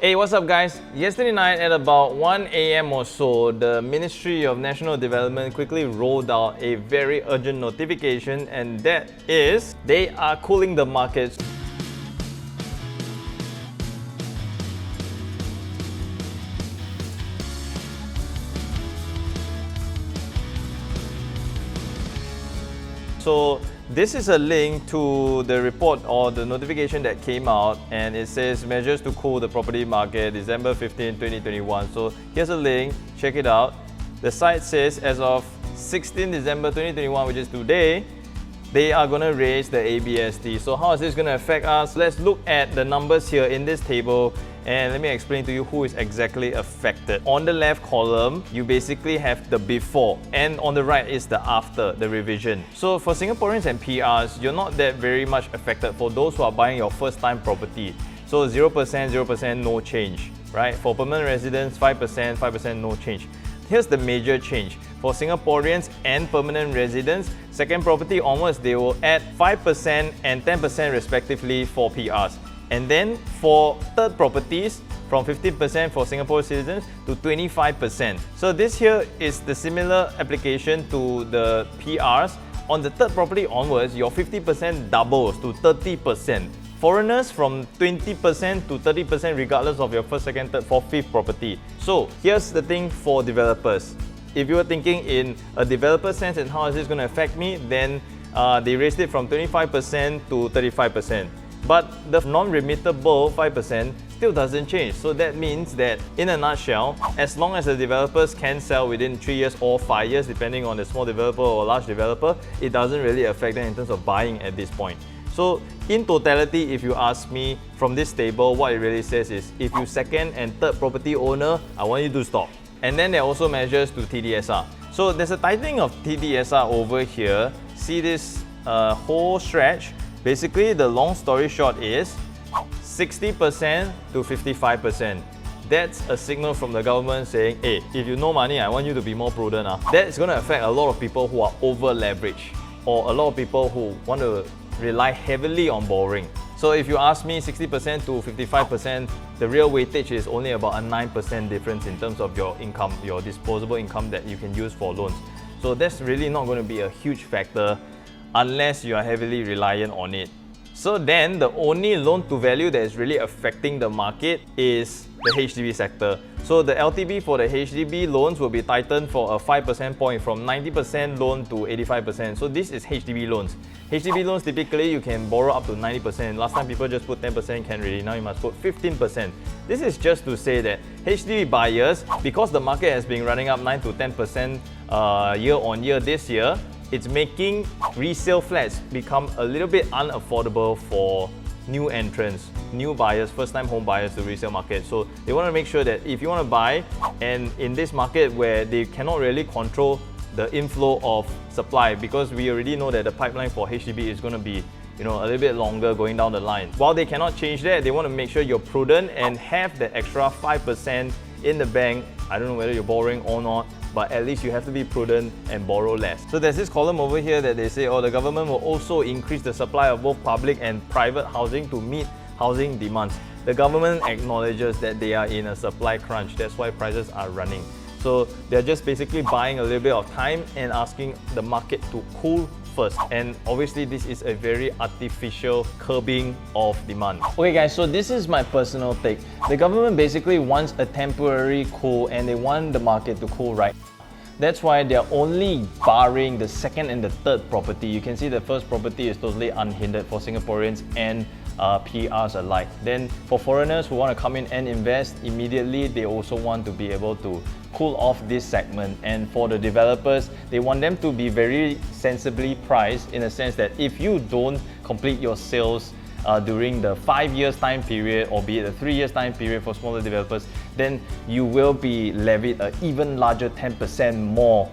Hey, what's up guys? Yesterday night at about 1 a.m. or so, the Ministry of National Development quickly rolled out a very urgent notification, and that is they are cooling the markets. So this is a link to the report or the notification that came out, and it says measures to cool the property market December 15, 2021. So here's a link, check it out. The site says as of 16 December 2021, which is today, they are going to raise the ABST. So how is this going to affect us? Let's look at the numbers here in this table and let me explain to you who is exactly affected. On the left column, you basically have the before, and on the right is the after, the revision. So for Singaporeans and PRs, you're not that very much affected for those who are buying your first time property. So 0%, no change, right? For permanent residents, 5%, no change. Here's the major change. For Singaporeans and permanent residents, second property onwards, they will add 5% and 10% respectively for PRs. And then for third properties, from 15% for Singapore citizens to 25%. So this here is the similar application to the PRs. On the third property onwards, your 50% doubles to 30%. Foreigners from 20% to 30% regardless of your first, second, third, fourth, fifth property. So here's the thing for developers. If you were thinking in a developer sense and how is this going to affect me, then they raised it from 25% to 35%. But the non-remittable 5% still doesn't change. So that means that in a nutshell, as long as the developers can sell within 3 years or 5 years, depending on the small developer or large developer, it doesn't really affect them in terms of buying at this point. So in totality, if you ask me from this table, what it really says is if you second and third property owner, I want you to stop. And then there are also measures to TDSR. So there's a tightening of TDSR over here. See this whole stretch? Basically, the long story short is 60% to 55%. That's a signal from the government saying, hey, if you know money, I want you to be more prudent. That's going to affect a lot of people who are over leveraged, or a lot of people who want to rely heavily on borrowing. So if you ask me, 60% to 55%, the real weightage is only about a 9% difference in terms of your income, your disposable income that you can use for loans. So that's really not going to be a huge factor unless you are heavily reliant on it. So then the only loan to value that is really affecting the market is the HDB sector. So the LTV for the HDB loans will be tightened for a 5% point from 90% loan to 85%. So this is HDB loans. HDB loans, typically you can borrow up to 90%. Last time people just put 10%, can't really. Now you must put 15%. This is just to say that HDB buyers, because the market has been running up 9 to 10% year on year this year, it's making resale flats become a little bit unaffordable for new entrants, new buyers, first-time home buyers to resale market. So they want to make sure that if you want to buy, and in this market where they cannot really control the inflow of supply, because we already know that the pipeline for HDB is going to be a little bit longer going down the line. While they cannot change that, they want to make sure you're prudent and have the extra 5% in the bank. I don't know whether you're borrowing or not, but at least you have to be prudent and borrow less. So there's this column over here that they say, the government will also increase the supply of both public and private housing to meet housing demands. The government acknowledges that they are in a supply crunch. That's why prices are running. So they're just basically buying a little bit of time and asking the market to cool first. And obviously this is a very artificial curbing of demand. Okay guys, so this is my personal take. The government basically wants a temporary cool and they want the market to cool right. That's why they're only barring the second and the third property. You can see the first property is totally unhindered for Singaporeans and PRs alike. Then for foreigners who want to come in and invest immediately, they also want to be able to cool off this segment. And for the developers, they want them to be very sensibly priced, in a sense that if you don't complete your sales during the 5 years time period, or be it a 3 years time period for smaller developers, then you will be levied an even larger 10% more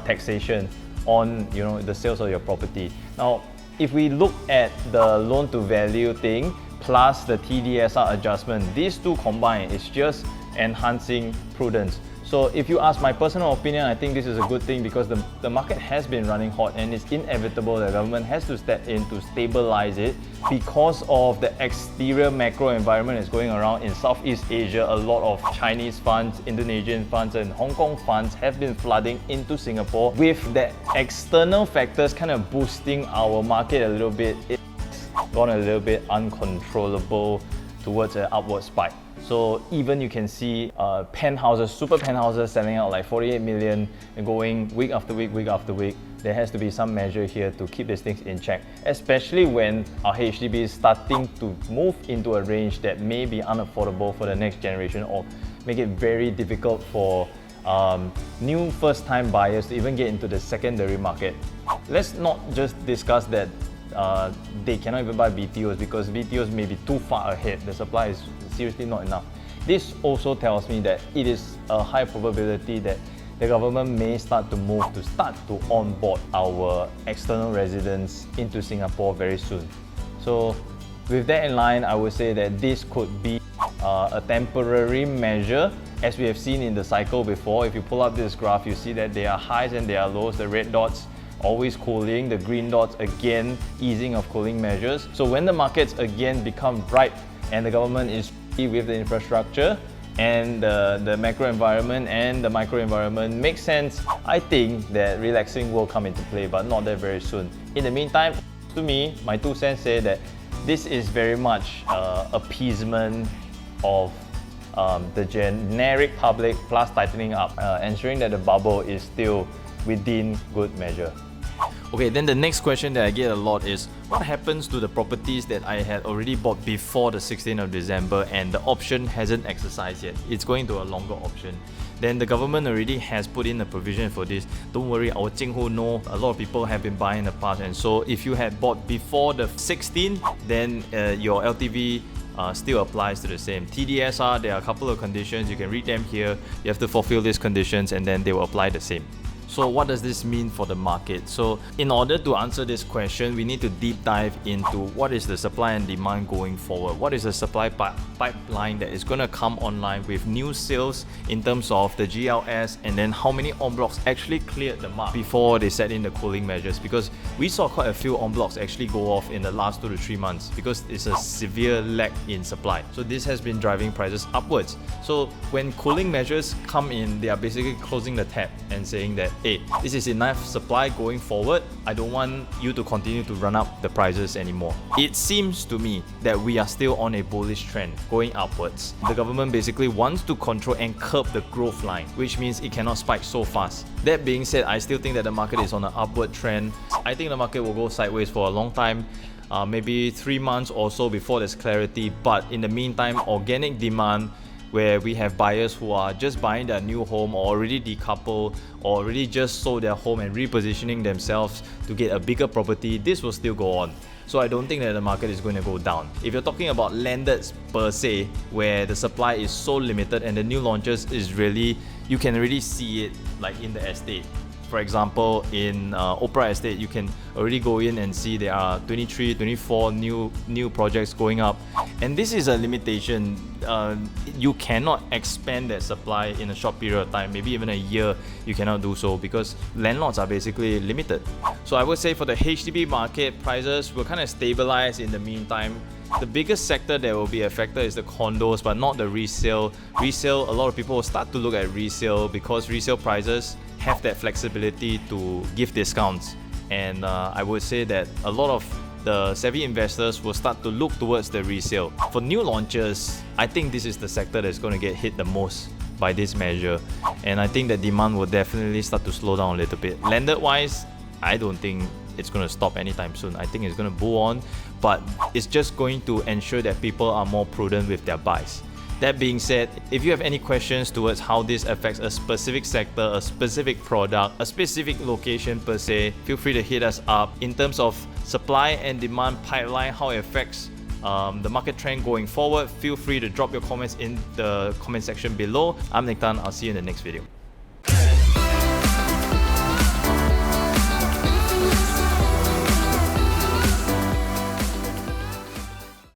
taxation on the sales of your property. Now, if we look at the loan to value thing plus the TDSR adjustment, these two combined is just enhancing prudence. So if you ask my personal opinion, I think this is a good thing because the market has been running hot and it's inevitable that the government has to step in to stabilize it because of the exterior macro environment that's going around in Southeast Asia. A lot of Chinese funds, Indonesian funds and Hong Kong funds have been flooding into Singapore with the external factors kind of boosting our market a little bit. It's gone a little bit uncontrollable towards an upward spike. So even you can see penthouses, super penthouses selling out like 48 million and going week after week, week after week. There has to be some measure here to keep these things in check, especially when our HDB is starting to move into a range that may be unaffordable for the next generation or make it very difficult for new first-time buyers to even get into the secondary market. Let's not just discuss that they cannot even buy BTOs because BTOs may be too far ahead. The supply is seriously not enough. This also tells me that it is a high probability that the government may start to onboard our external residents into Singapore very soon. So with that in line, I would say that this could be a temporary measure. As we have seen in the cycle before, if you pull up this graph, you see that there are highs and there are lows. The red dots always cooling, the green dots again easing of cooling measures. So when the markets again become ripe and the government is with the infrastructure and the macro environment and the micro environment makes sense, I think that relaxing will come into play, but not that very soon. In the meantime, to me, my 2 cents say that this is very much appeasement of the generic public plus tightening up, ensuring that the bubble is still within good measure. Okay, then the next question that I get a lot is, what happens to the properties that I had already bought before the 16th of December and the option hasn't exercised yet? It's going to a longer option. Then the government already has put in a provision for this. Don't worry, our Jinghu know a lot of people have been buying in the past, and so if you had bought before the 16th, then your LTV still applies to the same. TDSR, there are a couple of conditions, you can read them here. You have to fulfill these conditions and then they will apply the same. So what does this mean for the market? So in order to answer this question, we need to deep dive into what is the supply and demand going forward. What is the supply pipeline that is going to come online with new sales in terms of the GLS, and then how many en blocs actually cleared the mark before they set in the cooling measures? Because we saw quite a few en blocs actually go off in the last 2 to 3 months because it's a severe lack in supply. So this has been driving prices upwards. So when cooling measures come in, they are basically closing the tap and saying that, hey, this is enough supply going forward. I don't want you to continue to run up the prices anymore. It seems to me that we are still on a bullish trend going upwards. The government basically wants to control and curb the growth line, which means it cannot spike so fast. That being said, I still think that the market is on an upward trend. I think the market will go sideways for a long time. Maybe 3 months or so before there's clarity. But in the meantime, organic demand, where we have buyers who are just buying their new home or already decoupled or already just sold their home and repositioning themselves to get a bigger property, this will still go on. So I don't think that the market is going to go down. If you're talking about landeds per se, where the supply is so limited and the new launches is really, you can really see it like in the estate. For example, in Opera Estate, you can already go in and see there are 23, 24 new projects going up. And this is a limitation. You cannot expand that supply in a short period of time, maybe even a year, you cannot do so because landlords are basically limited. So I would say for the HDB market, prices will kind of stabilize in the meantime. The biggest sector that will be affected is the condos, but not the resale. Resale, a lot of people will start to look at resale because resale prices have that flexibility to give discounts. And I would say that a lot of the savvy investors will start to look towards the resale. For new launches, I think this is the sector that's going to get hit the most by this measure. And I think that demand will definitely start to slow down a little bit. Landed wise, I don't think it's going to stop anytime soon. I think it's going to bull on, but it's just going to ensure that people are more prudent with their buys. That being said, if you have any questions towards how this affects a specific sector, a specific product, a specific location per se, feel free to hit us up. In terms of supply and demand pipeline, how it affects the market trend going forward, feel free to drop your comments in the comment section below. I'm Nick Tan. I'll see you in the next video.